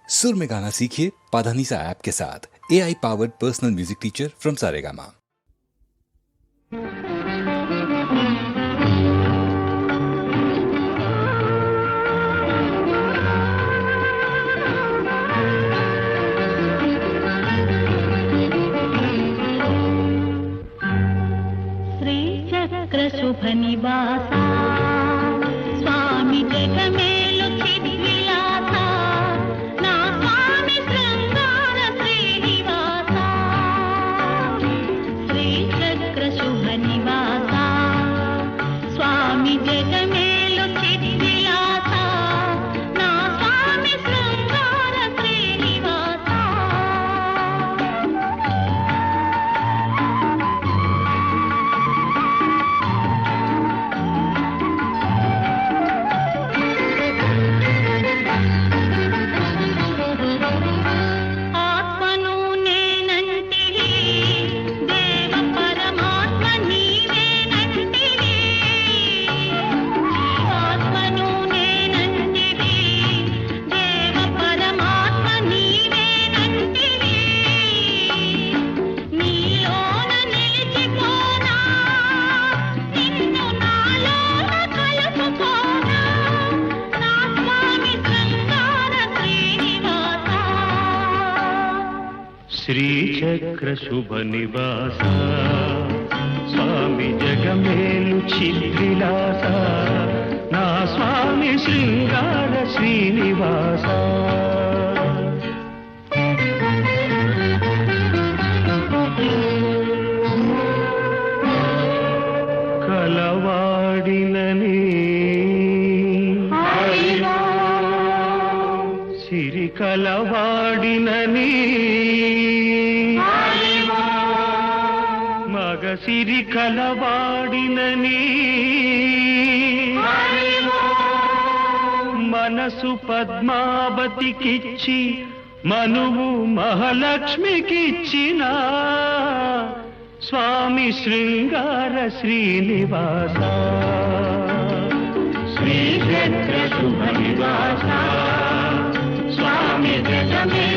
सुर में गाना सीखिए पाधानीसा ऐप के साथ। AI powered personal music teacher from Saregama. Shri चक्र शुभ निवासा स्वामी जगमेलु चिद्विलासा ना स्वामी शृंगार श्रीनिवासा श्री चक्र शुभ निवासा स्वामी जगमेलु चिद्विलासा ना स्वामी शृंगार श्रीनिवासा ఆత్మను నేనంటివి దేవ పరమాత్మ నీవేనంటివి ఆత్మను నేనంటివి దేవ పరమాత్మ నీవేనంటివి నీలోన నిలిచిపోనా నిన్ను నాలోన కలుపుకోనా నా స్వామి శృంగార శ్రీనివాసా శ్రీచక్ర శుభ నివాస స్వామి జగమేలు చిద్విలాస నా స్వామి శృంగార శ్రీనివాస కలవాడినని సిరి కలవాడినని మగ సిరి కలవాడినని మనసు పద్మావతికిచ్చి మనువు మహాలక్ష్మికిచ్చిన స్వామి శృంగార శ్రీనివాస శ్రీచక్ర శుభ నివాస స్వామి జగమే